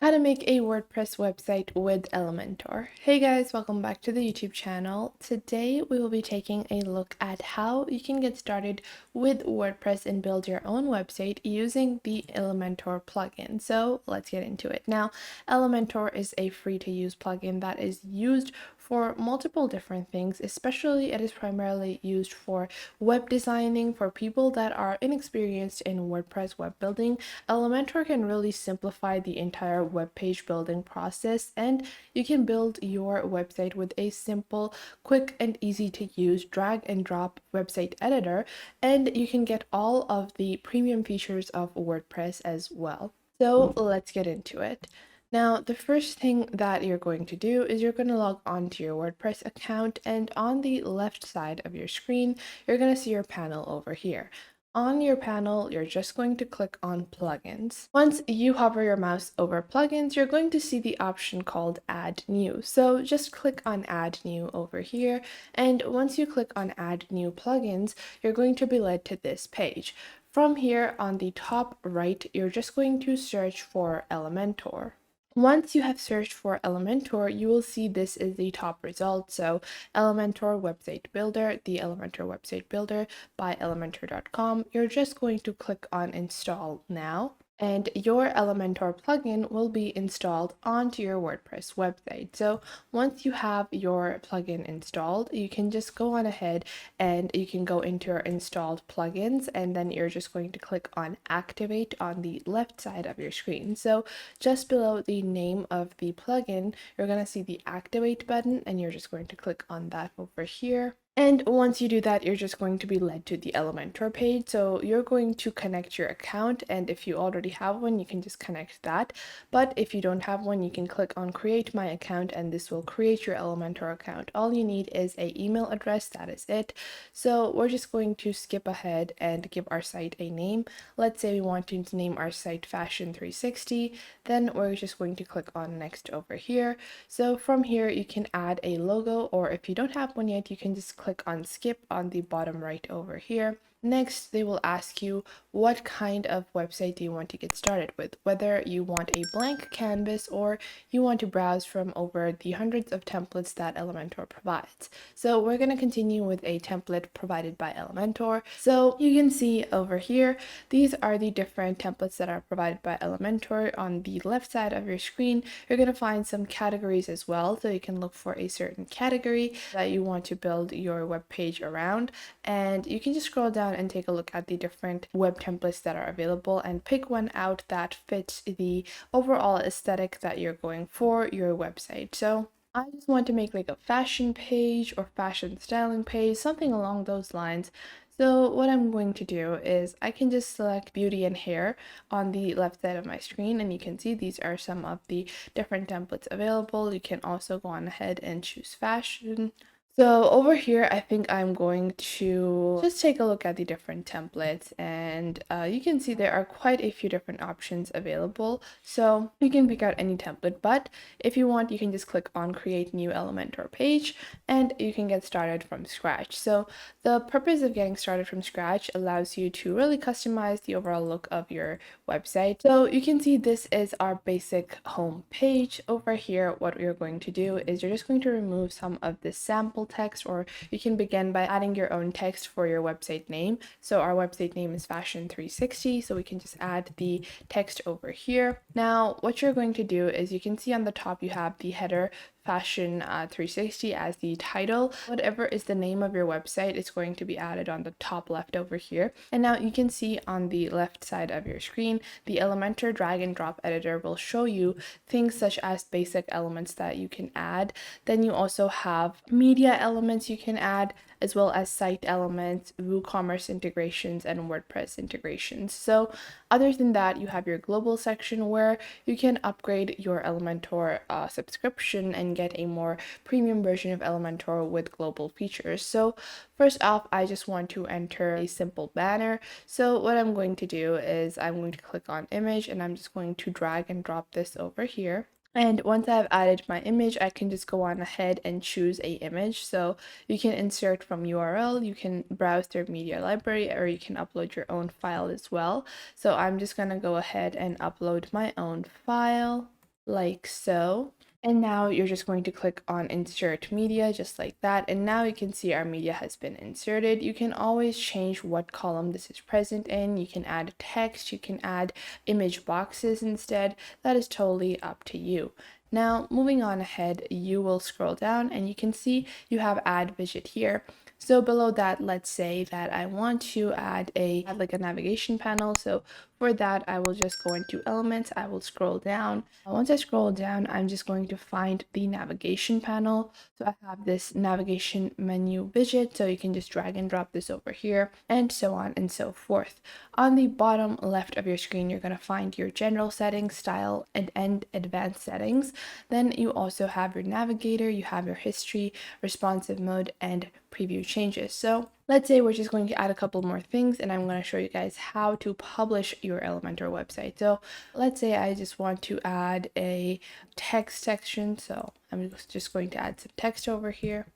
How to make a WordPress website with Elementor. Hey guys, welcome back to the YouTube channel. Today we will be taking a look at how you can get started with WordPress and build your own website using the Elementor plugin. So let's get into it. Now, Elementor is a free to use plugin that is used for multiple different things, especially it is primarily used for web designing for people that are inexperienced in WordPress web building. Elementor can really simplify the entire web page building process, and you can build your website with a simple, quick, and easy to use drag and drop website editor, and you can get all of the premium features of WordPress as well. So let's get into it. Now, the first thing that you're going to do is you're going to log on to your WordPress account, and on the left side of your screen, you're going to see your panel over here. On your panel, you're just going to click on plugins. Once you hover your mouse over plugins, you're going to see the option called add new. So just click on add new over here. And once you click on add new plugins, you're going to be led to this page. From here on the top right, you're just going to search for Elementor. Once you have searched for Elementor, you will see this is the top result. So Elementor Website Builder, the Elementor Website Builder by Elementor.com. You're just going to click on Install Now, and your Elementor plugin will be installed onto your WordPress website. So once you have your plugin installed, you can just go on ahead and you can go into your installed plugins, and then you're just going to click on Activate on the left side of your screen. So just below the name of the plugin, you're going to see the Activate button, and you're just going to click on that over here. And once you do that, you're just going to be led to the Elementor page. So you're going to connect your account, and if you already have one, you can just connect that. But if you don't have one, you can click on Create My Account, and this will create your Elementor account. All you need is an email address, that is it. So we're just going to skip ahead and give our site a name. Let's say we want to name our site Fashion 360. Then we're just going to click on Next over here. So from here, you can add a logo, or if you don't have one yet, you can just click on skip on the bottom right over here. Next, they will ask you what kind of website do you want to get started with, whether you want a blank canvas or you want to browse from over the hundreds of templates that Elementor provides. So we're going to continue with a template provided by Elementor. So you can see over here, these are the different templates that are provided by Elementor. On the left side of your screen, you're going to find some categories as well. So you can look for a certain category that you want to build your web page around, and you can just scroll down and take a look at the different web templates that are available and pick one out that fits the overall aesthetic that you're going for your website. So I just want to make like a fashion page or fashion styling page, something along those lines. So what I'm going to do is I can just select beauty and hair on the left side of my screen, and you can see these are some of the different templates available. You can also go on ahead and choose fashion. So over here, I think I'm going to just take a look at the different templates, and you can see there are quite a few different options available. So you can pick out any template, but if you want, you can just click on Create New Elementor Page, and you can get started from scratch. So the purpose of getting started from scratch allows you to really customize the overall look of your website. So you can see this is our basic home page. Over here, what we're going to do is you're just going to remove some of the sample text, or you can begin by adding your own text for your website name. So our website name is Fashion 360, so we can just add the text over here. Now what you're going to do is you can see on the top you have the header Fashion 360 as the title. Whatever is the name of your website is going to be added on the top left over here. And now you can see on the left side of your screen, the Elementor drag and drop editor will show you things such as basic elements that you can add. Then you also have media elements you can add, as well as site elements, WooCommerce integrations, and WordPress integrations. So other than that, you have your global section where you can upgrade your Elementor subscription and get a more premium version of Elementor with global features. So first off, I just want to enter a simple banner. So what I'm going to do is I'm going to click on image, and I'm just going to drag and drop this over here. And once I've added my image, I can just go on ahead and choose a image. So you can insert from URL, you can browse their media library, or you can upload your own file as well. So I'm just going to go ahead and upload my own file. like so. And now you're just going to click on insert media just like that. And now you can see our media has been inserted. You can always change what column this is present in. You can add text, you can add image boxes instead. That is totally up to you. Now, moving on ahead, you will scroll down and you can see you have add widget here. So below that, let's say that I want to add like a navigation panel. So for that, I will just go into elements. I will scroll down. Once I scroll down, I'm just going to find the navigation panel. So I have this navigation menu widget. So you can just drag and drop this over here and so on and so forth. On the bottom left of your screen, you're going to find your general settings, style, and advanced settings. Then you also have your navigator, you have your history, responsive mode, and preview changes. So let's say we're just going to add a couple more things, and I'm going to show you guys how to publish your Elementor website. So let's say I just want to add a text section. So I'm just going to add some text over here.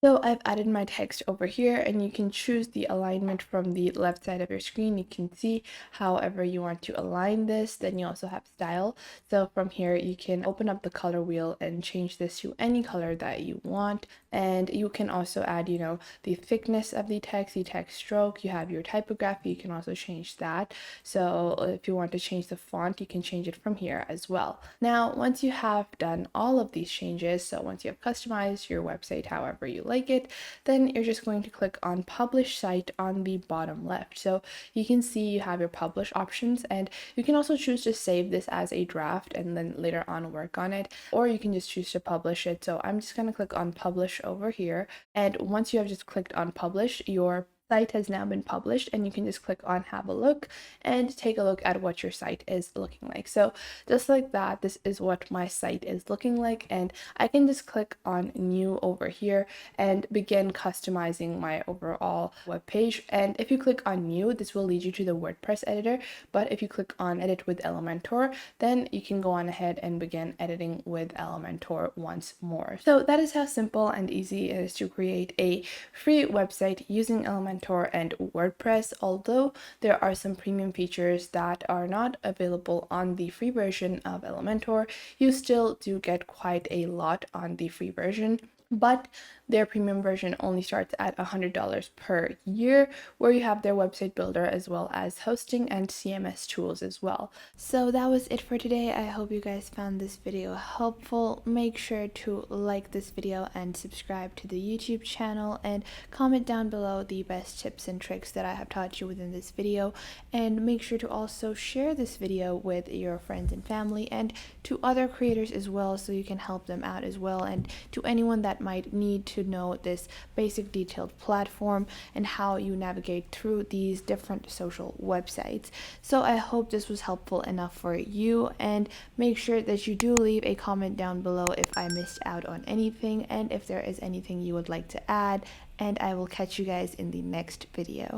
So I've added my text over here, and you can choose the alignment from the left side of your screen. You can see however you want to align this. Then you also have style. So from here, you can open up the color wheel and change this to any color that you want. And you can also add, the thickness of the text stroke. You have your typography. You can also change that. So if you want to change the font, you can change it from here as well. Now, once you have done all of these changes, so once you have customized your website however you like it, then you're just going to click on publish site on the bottom left. So you can see you have your publish options, and you can also choose to save this as a draft and then later on work on it, or you can just choose to publish it. So I'm just going to click on publish over here, and once you have just clicked on publish, your site has now been published, and you can just click on have a look and take a look at what your site is looking like. So just like that, this is what my site is looking like, and I can just click on new over here and begin customizing my overall web page. And if you click on new, this will lead you to the WordPress editor, but if you click on edit with Elementor, then you can go on ahead and begin editing with Elementor once more. So that is how simple and easy it is to create a free website using Elementor and WordPress. Although there are some premium features that are not available on the free version of Elementor, you still do get quite a lot on the free version. But their premium version only starts at $100 per year, where you have their website builder as well as hosting and CMS tools as well. So that was it for today. I hope you guys found this video helpful. Make sure to like this video and subscribe to the YouTube channel, and comment down below the best tips and tricks that I have taught you within this video. And make sure to also share this video with your friends and family and to other creators as well, so you can help them out as well, and to anyone that might need to know this basic detailed platform and how you navigate through these different social websites. So I hope this was helpful enough for you, and make sure that you do leave a comment down below if I missed out on anything and if there is anything you would like to add, and I will catch you guys in the next video.